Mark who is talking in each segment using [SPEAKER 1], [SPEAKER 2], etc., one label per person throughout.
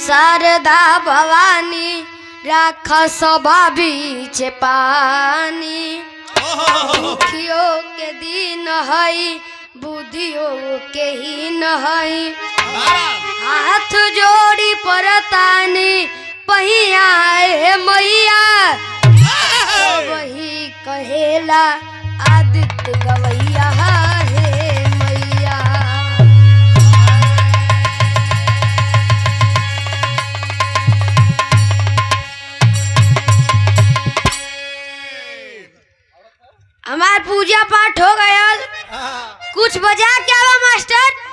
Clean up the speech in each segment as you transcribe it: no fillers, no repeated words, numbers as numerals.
[SPEAKER 1] शारदा भवानी राख सभा बीच पानी। दुखियों के दिन हई बुद्धियों के ही नहीं। हाथ जोड़ी परतानी पहिया मैया वही कहेला आदित्य गवैया हे मैया। हमार पूजा पाठ हो गया। कुछ बजा क्या हुआ मास्टर?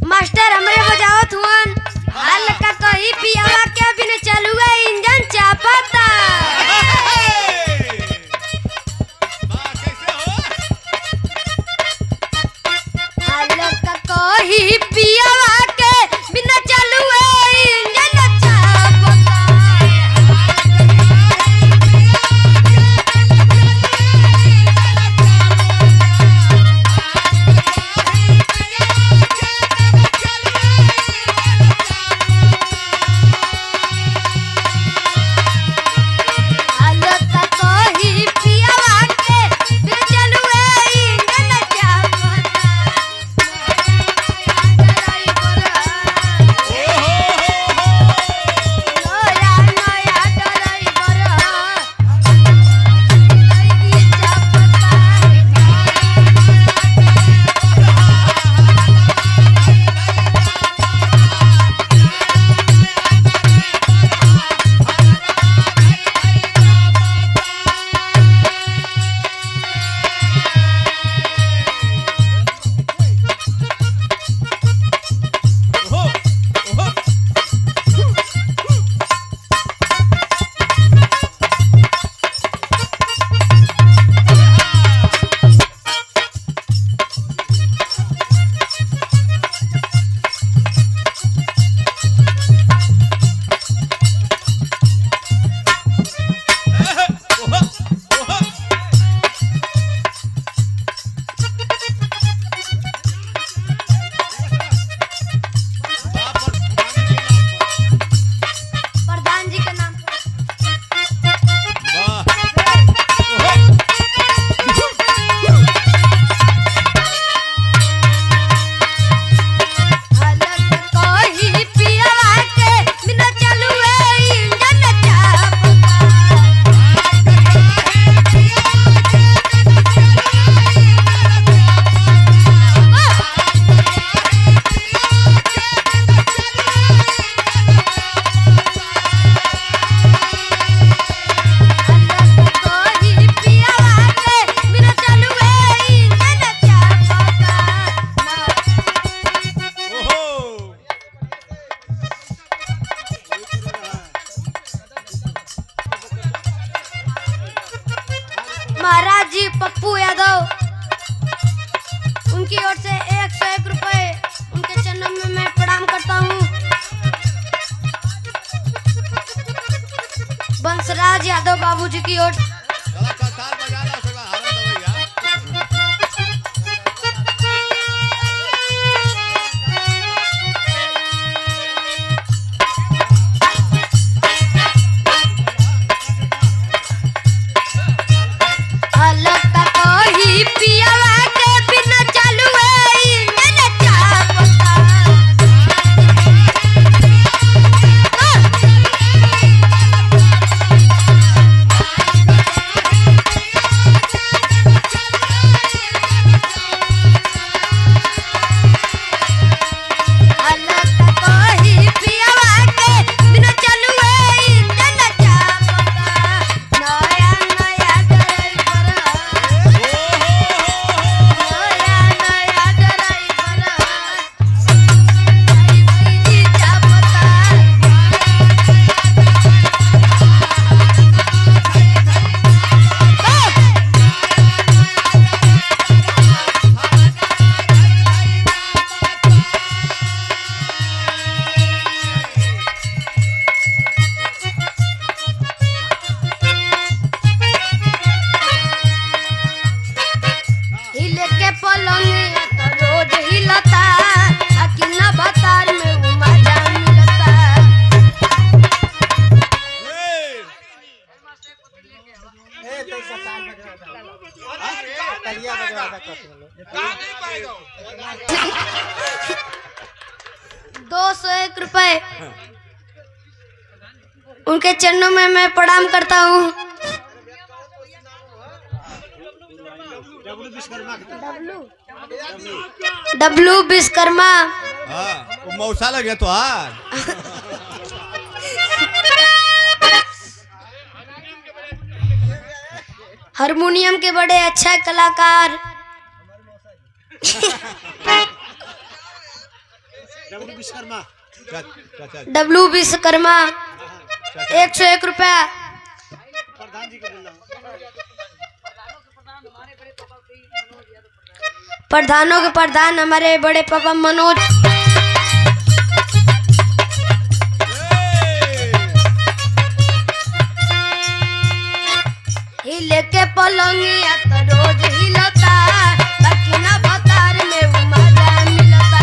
[SPEAKER 1] मास्टर हमरे बजावत हुन हाल का कहीं पियावा के बिना चलुआ इंजन चापता। हाल का कहीं पियावा के बिना चलुआ इंजन चापता। महाराज जी पप्पू यादव उनकी ओर से 101 रुपए उनके चरणों में मैं प्रणाम करता हूँ। बंसराज यादव बाबूजी की ओर उनके चरणों में मैं प्रणाम करता हूँ। डब्लू विश्वकर्मा।
[SPEAKER 2] हाँ वो मौसा लगे तो यार।
[SPEAKER 1] हारमोनियम के बड़े अच्छा कलाकार डब्लू विश्वकर्मा। 101 रुपया। प्रधानों के प्रधान हमारे बड़े पापा मनोज। हिले के पलंगिया तो रोज हिलता, बाकी ना भतार में वो मजा मिलता।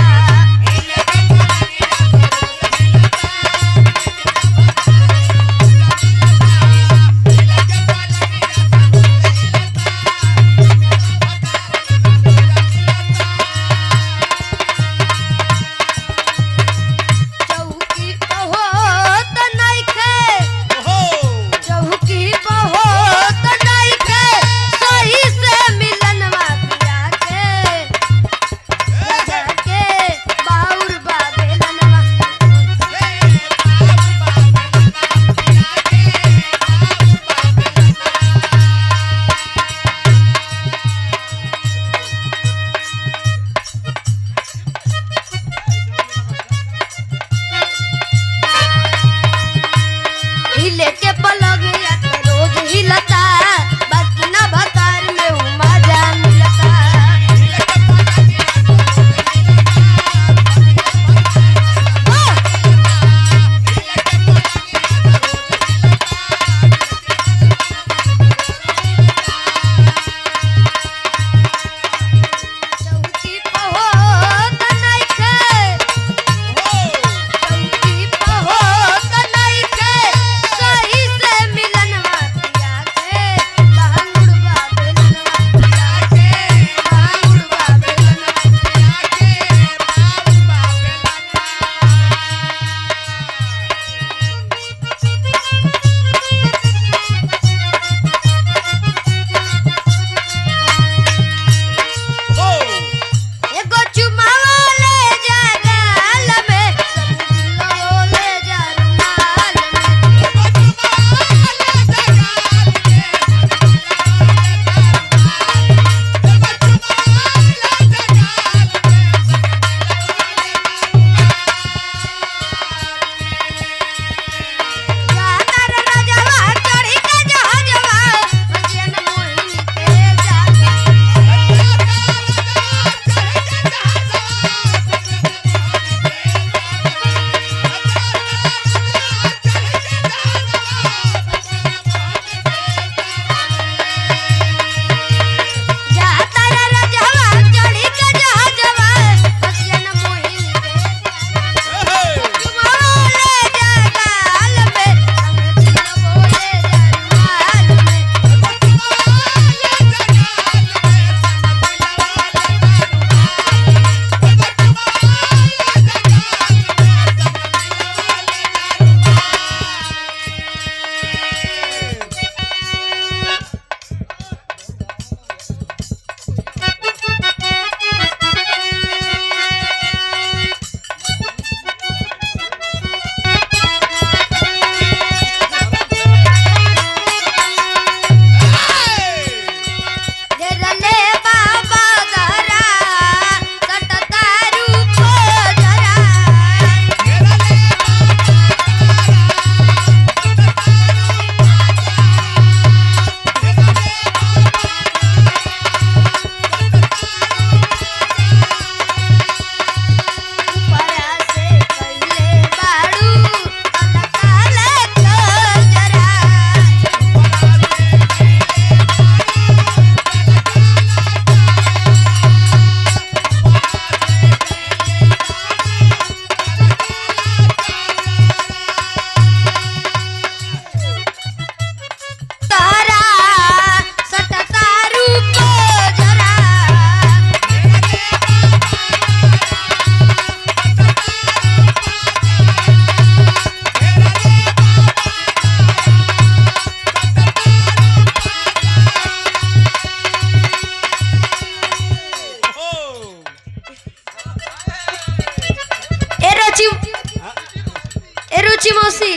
[SPEAKER 1] खुशी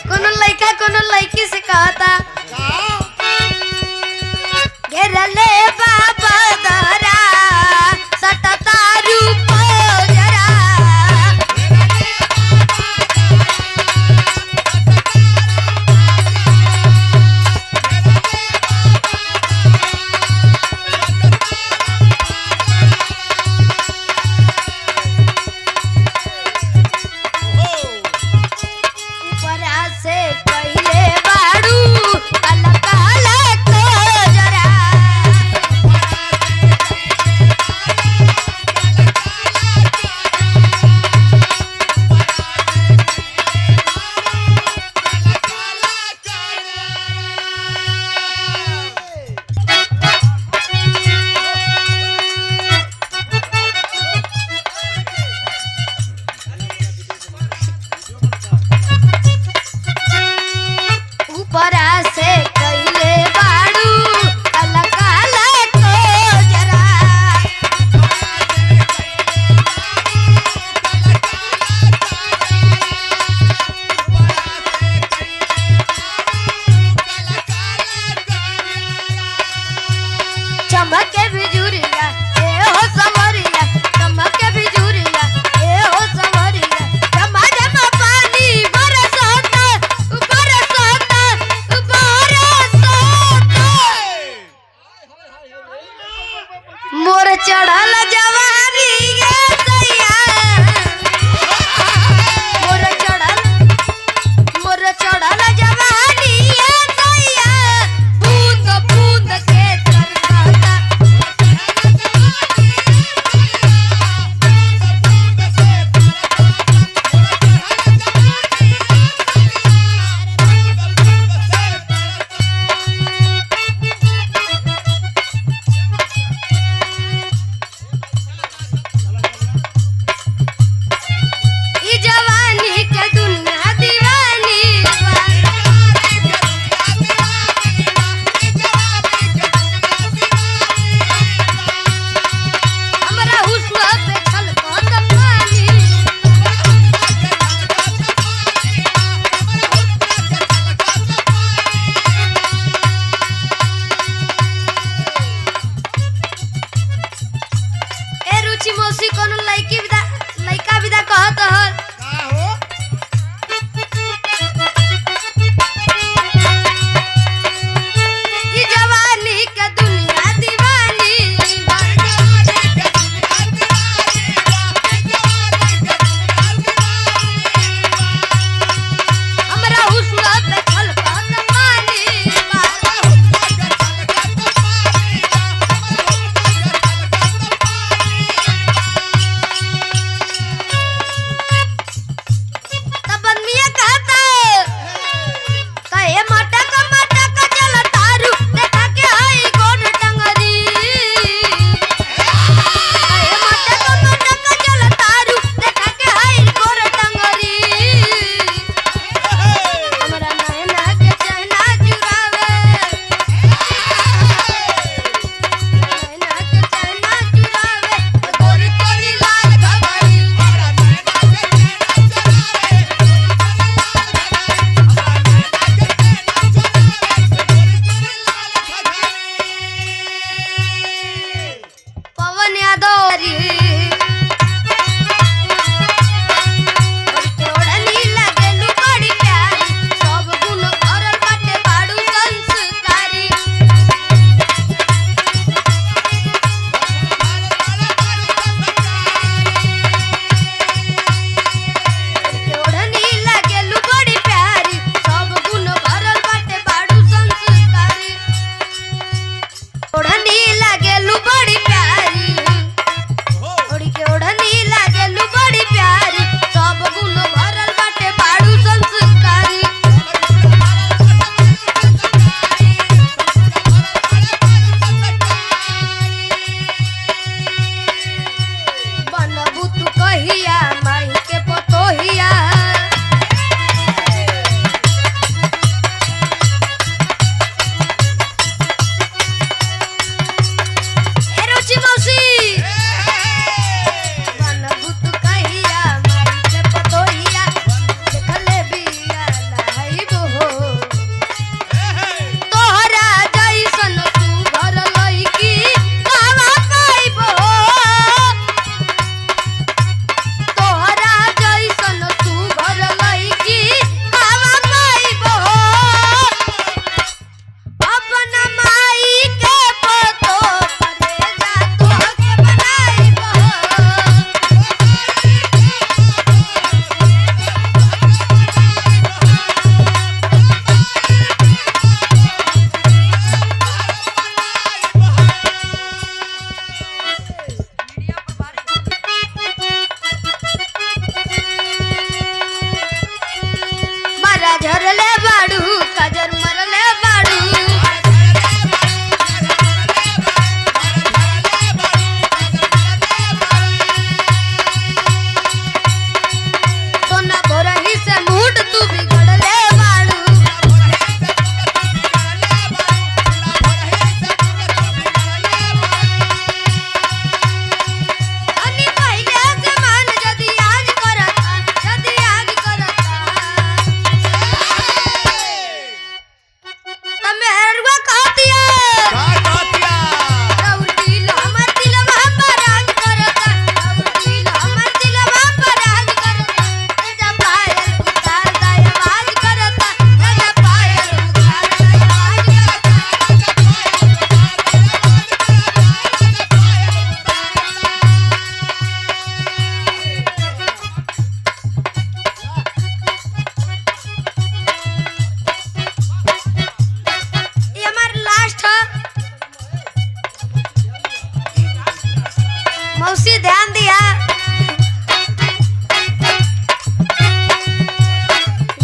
[SPEAKER 1] कोनो लड़का कोनो लड़की से कहता घेरले बाबा दरा सटता रूप जरा ऊपरा से पहले बाड़ू अलग अलग जरा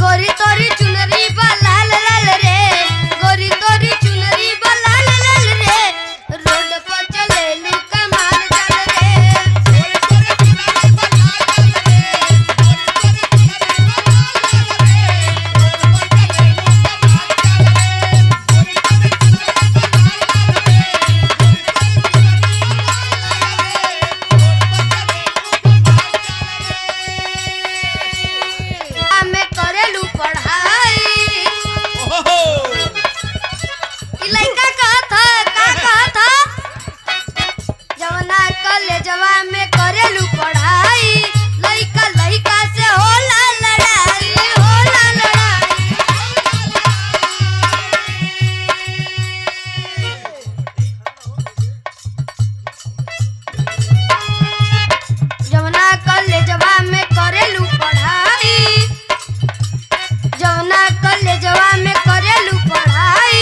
[SPEAKER 1] गोरी तोरी चुनरी बा लाल लाल रे, गोरी तोरी चुनरी बा लाल लाल रे, रोड पर चलेलू कमाल चल रे। में करेलू पढ़ाई, ई लइका कहत ह का कहत ह, जवना कॉलेजवा में करेलू पढ़ाई, लइका लइका से होला लड़ाई, होला लड़ाई। जवना कॉलेजवा में करेलू पढ़ाई, जवना कॉलेजवा में करेलू पढ़ाई,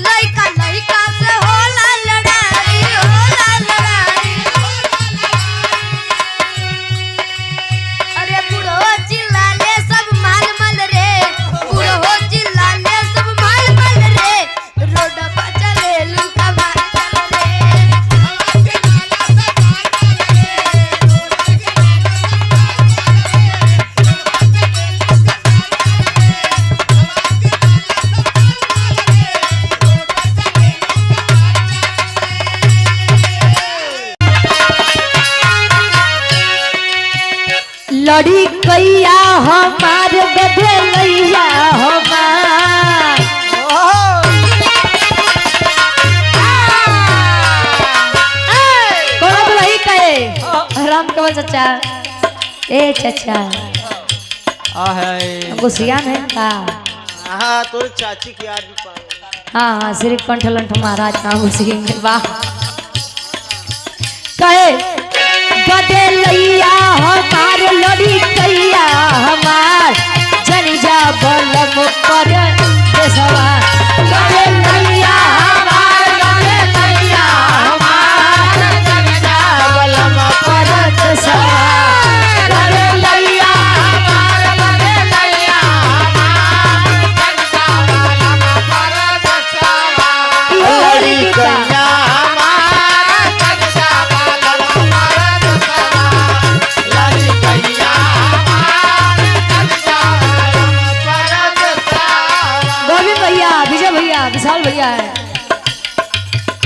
[SPEAKER 1] लइका लइका से होला लड़ाई, होला लड़ाई। अरे बुढ़ो चिल्लाले सब माल मल रे, बुढ़ो चिल्लाले सब माल मल रे, रोड पर चलेलू कमाल चल रे।
[SPEAKER 3] लड़ी कैया हमार गधलैया हमार, कौन दुलही कहे राम कमल चचा, ए चचा गुसिया में का,
[SPEAKER 4] हाँ तोर चाची की याद भी पाओ।
[SPEAKER 3] हाँ हाँ श्री कंठलंठ महाराज का गुसिया में वाह कहे गधलैया हमार लड़ी कैया हमार, जनी जा बलम पर देसवा, गधलैया हमार गधलैया हमार, जनी जा बलम पर देसवा, गधलैया हमार गधलैया हमार, जनी जा बलम पर देसवा, लड़ी कैया विशाल भैया है।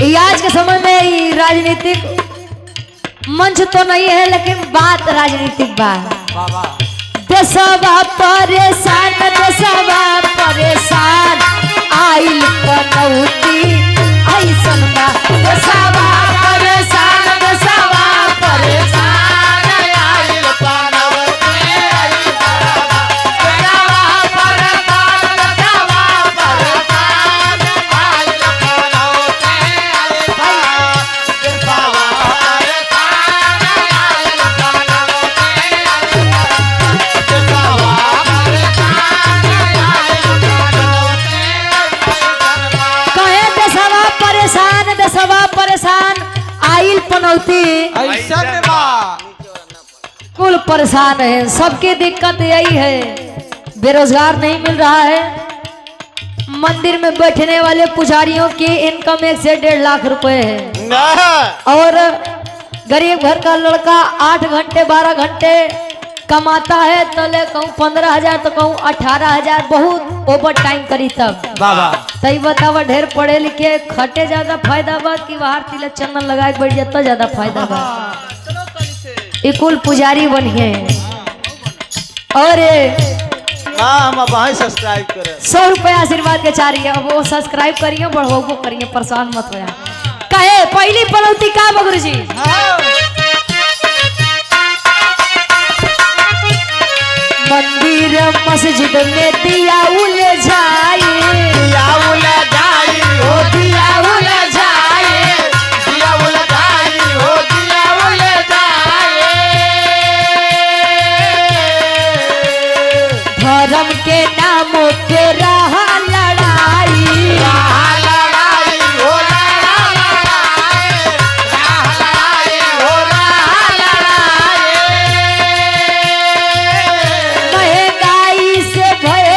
[SPEAKER 3] ये आज के समय में ये राजनीतिक मंच तो नहीं है, लेकिन बात राजनीतिक बात। देशवा परेशान, देशवा परेशान, आइल पनौती ऐसन बा, देशवा परेशान, देशवा परेशान, आइल पनौती ऐसन बा, देशवा परेशान, देशवा परेशान, आइल पनौती ऐसन बा, देशवा परेशान, आइल पनौती ऐसन बा, कहे देशवा परेशान, देशवा परेशान, आइल पनौती
[SPEAKER 4] ऐसा में बा
[SPEAKER 3] कुल परेशान है। सबकी दिक्कत यही है, बेरोजगार नहीं मिल रहा है। मंदिर में बैठने वाले पुजारियों की इनकम 1 से 1.5 लाख रुपए है,
[SPEAKER 4] ना
[SPEAKER 3] और गरीब घर का लड़का 8 घंटे 12 घंटे कमाता है, तो ले कहूँ 15,000 तो कहूँ 18,000, बहुत ओवर टाइम करी तब
[SPEAKER 4] बाबा
[SPEAKER 3] तई बतावा। ढेर पढ़े लिखे खटे ज्यादा फायदा बा कि बाहर तिलक चंदन लगा के बैठ जाता ज्यादा फायदा बा। ये कुल पुजारी बनिए। और
[SPEAKER 4] हाँ हम अब सब्सक्राइब करें
[SPEAKER 3] 100 रुपया आशीर्वाद के चारिए, अब वो सब्सक्राइब करिए, बढ़ोबो करिए, परेशान मत हो। कहे पहली पनौती का बगुरु जी, मंदिर मस्जिद में दिया उलझाए,
[SPEAKER 4] दिया उलझाई हो
[SPEAKER 3] दिया उलझाए,
[SPEAKER 4] दिया उलझाई हो दिया उलझाई,
[SPEAKER 3] धर्म के नामों पे रहा लड़ाई,
[SPEAKER 4] लड़ाई हो लड़ाई हो
[SPEAKER 3] महंगाई से भय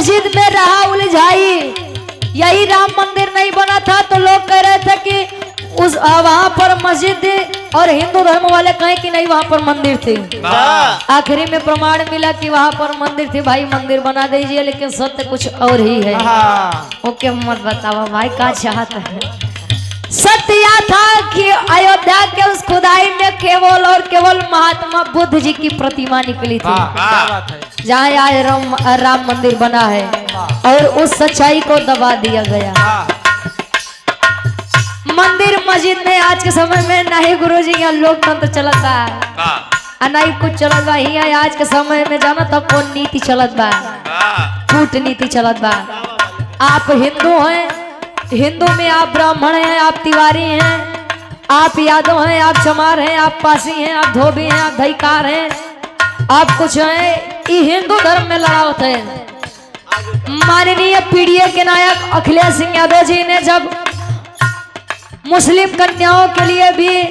[SPEAKER 3] मस्जिद में रहा उलझाई। यही राम मंदिर नहीं बना था तो लोग कह रहे थे कि उस वहां पर मस्जिद और हिंदू धर्म वाले कहे कि नहीं वहां पर मंदिर थी। आखिरी में प्रमाण मिला कि वहां पर मंदिर थी। भाई मंदिर बना दीजिए लेकिन सत्य कुछ और ही है। ओके मत बताओ भाई का चाहता है। सत्य यह था कि अयोध्या के उस खुदाई में केवल और केवल महात्मा बुद्ध जी की प्रतिमा निकली थी, जहाँ आज राम मंदिर बना है, और उस सच्चाई को दबा दिया गया। मंदिर मस्जिद में आज के समय में ना ही गुरु जी यहाँ लोकतंत्र चलता है, ना ही कुछ चलत बा। ही आज के समय में जाना तो कौन नीति चलत बा, कूटनीति चलत बा। आप हिंदू हैं, हिंदू में आप ब्राह्मण हैं, आप तिवारी हैं, आप यादव हैं, आप चमार हैं, आप पासी हैं, आप धोबी हैं, आप धईकार हैं, आप कुछ हैं। ये हिंदू धर्म में लड़ा होता है। माननीय पीडीए के नायक अखिलेश सिंह यादव जी ने जब मुस्लिम कन्याओं के लिए भी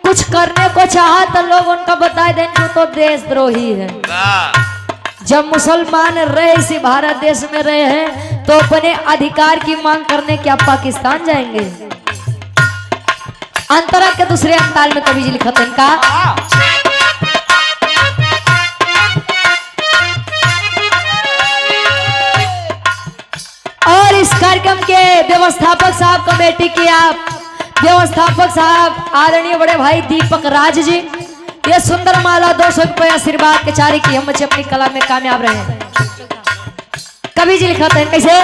[SPEAKER 3] कुछ करने को चाहा तो लोग उनका बताए दें तो देशद्रोही है। जब मुसलमान रहे इसी भारत देश में रहे हैं तो अपने अधिकार की मांग करने क्या पाकिस्तान जाएंगे? अंतरा के दूसरे अंताल में कवि जी लिखते हैं इनका, और इस कार्यक्रम के व्यवस्थापक साहब कमेटी की आप व्यवस्थापक साहब आदरणीय बड़े भाई दीपक राज जी, ये सुंदर माला 200 रुपये आशीर्वाद के चारे की हम बच्चे अपनी कला में कामयाब रहे। कवि जी लिखते हैं कैसे,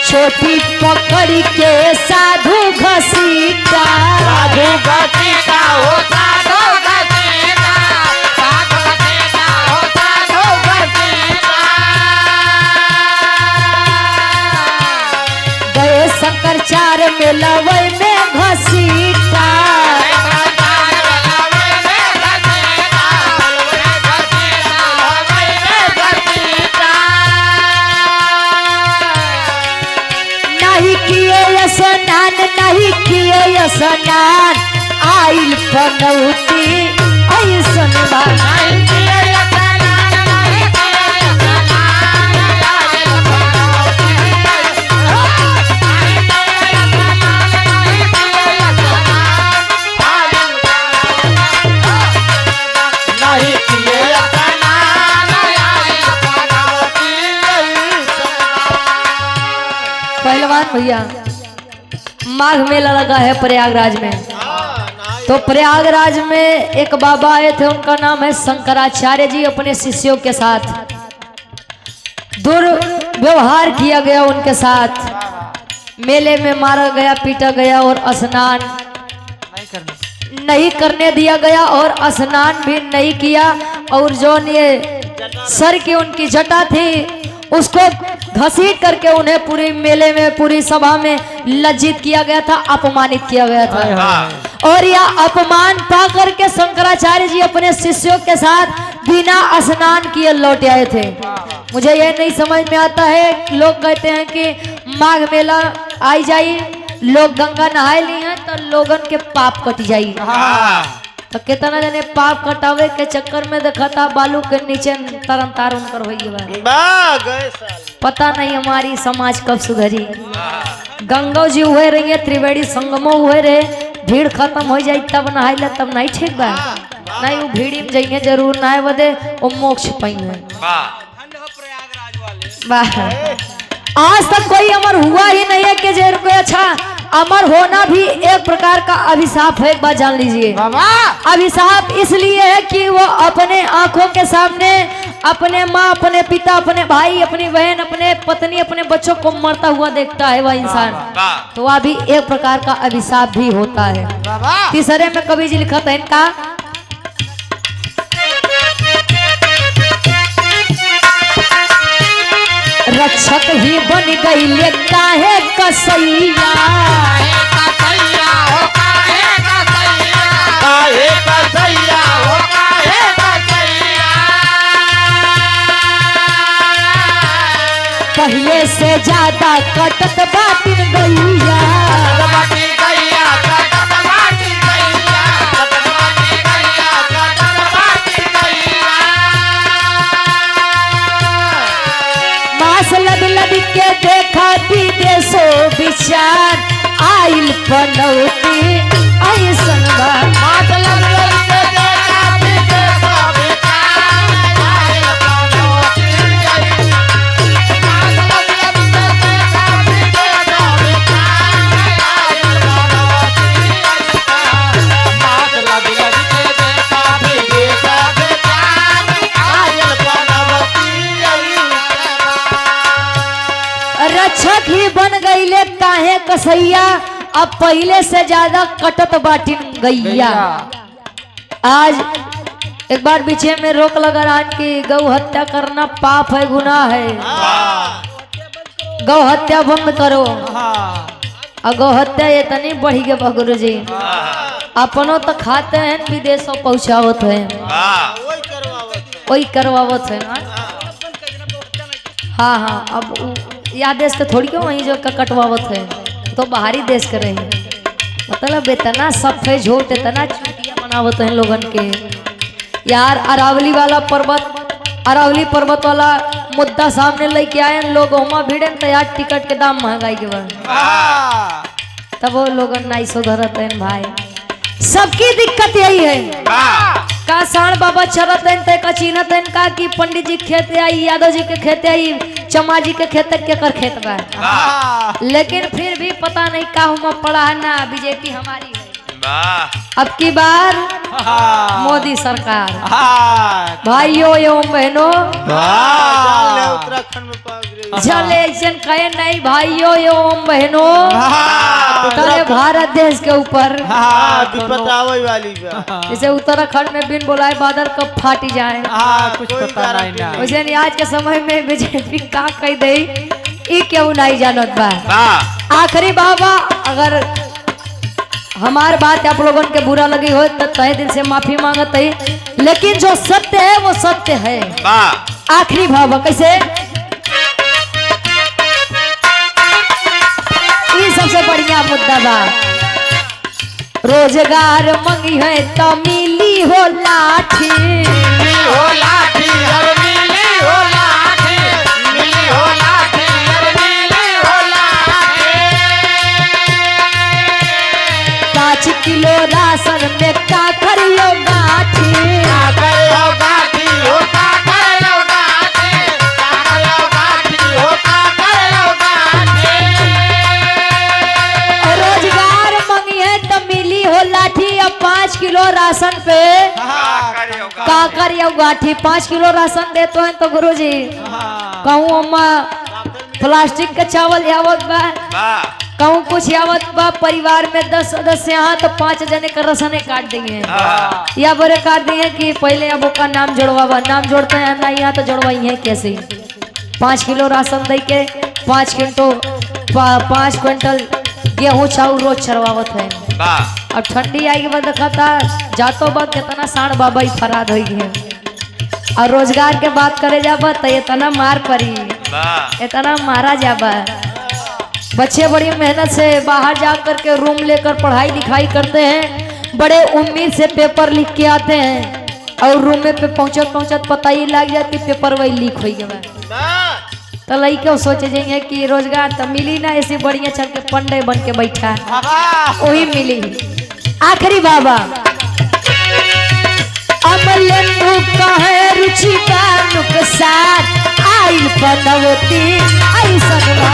[SPEAKER 3] छोटी पकड़ी के साधु घसीटा,
[SPEAKER 4] साधु घसीटा हो साधु घसीटा, साधु घसीटा हो साधु घसीटा।
[SPEAKER 3] गए शंकराचार्य में लवई में घसीटा, नहीं किए स्नान, नहीं किए स्नान, आइल पनौती ऐसन पहलवान भैया। माघ मेला लगा है प्रयागराज में, तो प्रयागराज में एक बाबा आए थे, उनका नाम है शंकराचार्य जी। अपने शिष्यों के साथ दुर्व्यवहार किया गया, उनके साथ मेले में मारा गया, पीटा गया और स्नान नहीं करने दिया गया और स्नान भी नहीं किया। और जो ये सर की उनकी जटा थी उसको घसीट करके उन्हें पूरी मेले में पूरी सभा में लज्जित किया गया था, अपमानित किया गया था। और यह अपमान पा करके शंकराचार्य जी अपने शिष्यों के साथ बिना स्नान किए लौट आए थे। मुझे यह नहीं समझ में आता है, लोग कहते हैं कि माघ मेला आई जाई, लोग गंगा नहाए ली हैं तो लोगन के पाप कट जाई। तो कितना जने पाप कटावे के चक्कर में देखा था बालू के नीचे तरन तार उनकर हो। पता नहीं हमारी समाज कब सुधरी। गंगा जी हुए रही, त्रिवेणी संगमो हुए रहे, भीड़ खत्म हो जाये तब नहाई ले, तब नहीं ठीक बा। नहीं वो भीड़ी में जाइए जरूर नहाए बदे वो मोक्ष पाइए। आज तक कोई अमर हुआ ही नहीं है कि जेर कोई। अच्छा, अमर होना भी एक प्रकार का अभिशाप है, एक बात जान लीजिए। अभिशाप इसलिए है कि वो अपने आंखों के सामने अपने माँ, अपने पिता, अपने भाई, अपनी बहन, अपने पत्नी, अपने बच्चों को मरता हुआ देखता है वह इंसान, तो वह भी एक प्रकार का अभिशाप भी होता है। तीसरे में कवि जी लिखा था इनका, रक्षक ही बन गई लेता है कसैया, पहले से ज्यादा कटत बातिन गैया, पनौती ऐसन बा रक्षक ही बन गईले काहे कसैया अब पहले से ज्यादा कटत बाटिन गैया। आज एक बार पीछे में रोक लगा रहा कि गौ हत्या करना पाप है, गुनाह है। गौ हत्या बंद करो। और गौ हत्या ये तनी बढ़ी के गुरु जी अपनों तो खाते हैं विदेशों पहुँचावत है, वही करवावत है। हाँ हाँ अब या देश के थोड़ी क्यों वहीं जो कटवावत है तो बाहरी देश के रहे, मतलब इतना सफे झोट इतना चूतिया बनावत हैं लोगन के। यार अरावली वाला पर्वत, अरावली पर्वत वाला मुद्दा सामने लेके आए लोग, वहाँ भिड़े तो यार टिकट के दाम महंगाई के बाद तब वो लोगन नहीं सुधरत हैं भाई। सबकी दिक्कत यही है का साण बाबा चरत हैं का चीनत हैं का कि पंडित जी खेते आई, यादव जी के खेते आई, चमा जी के खेत के कर खेत बा, लेकिन फिर भी पता नहीं का हुआ पड़ा है ना बीजेपी हमारी है। अब की बार मोदी सरकार। भाइयों एवं बहनों
[SPEAKER 4] उत्तराखंड में पाग रही
[SPEAKER 3] चले ऐसे कहे नहीं, भाइयों एवं बहनों कहे भारत देश के ऊपर
[SPEAKER 4] विपत आवे वाली बा।
[SPEAKER 3] जैसे उत्तराखंड में बिन बुलाए बादल कब फाटी जाए,
[SPEAKER 4] कुछ पता नहीं।
[SPEAKER 3] वैसे आज के समय में बीजेपी का कह दे ई क्यों नहीं जानत बा। आखिरी बाबा अगर हमार बात आप लोगों के बुरा लगी हो तो तहे दिल से माफी मांगत है, लेकिन जो सत्य है वो सत्य है। आखिरी भाव कैसे ये सबसे बढ़िया मुद्दा बा। रोजगार मंगी है तो मिली हो लाठी,
[SPEAKER 4] हो लाठी हर मिली हो लाठी, मिली हो लाठी हर मिली हो लाठी।
[SPEAKER 3] 5 किलो राशन में का करियो गाठी,
[SPEAKER 4] का करियो गाठी हो का करियो गाठी, का करियो गाठी हो का करियो गाठी।
[SPEAKER 3] रोजगार मंगी है तो मिली हो लाठी। अब 5 किलो राशन पे का करियो गाठी। 5 किलो राशन देते हैं तो गुरुजी कहूँ अम्मा प्लास्टिक का चावल यावत बा, कहूँ कुछ यावत बा। परिवार में 10 सदस्य यहाँ तो 5 जने का राशन काट देंगे या बड़े काट देंगे कि पहले अब का नाम जोड़वा, नाम जोड़ते हैं ना यहाँ तो जोड़वाई है कैसे। 5 किलो राशन दे के 5 क्विंटल गेहूँ चाउर रोज चरवावत है। अब ठंडी आई के बाद देखा था जातो बा कितना साण बाबा ही फराद हो गए। और रोजगार के बात करे जाबा तो इतना मार पड़ी, इतना मारा जाबा। बच्चे बड़ी मेहनत से बाहर जा करके रूम लेकर पढ़ाई लिखाई करते हैं, बड़े उम्मीद से पेपर लिख के आते हैं और रूम में पे पहुंचत पता ही लग जाती पेपर वही लीक हो गया। तो लड़के सोचे जाएंगे कि रोजगार तो मिली ना, ऐसे बढ़िया चल के पंडे बन के बैठा वही मिली। आखिरी बाबा अमलेंदु कहे रुचि का नुकसान आइल पनौती ऐसन बा।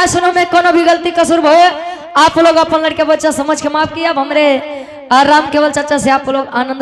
[SPEAKER 3] सुनो में कोनो भी गलती कसूर भये आप लोग अपन लड़के बच्चा समझ के माफ किया। अब हमरे राम केवल चाचा से आप लोग आनंद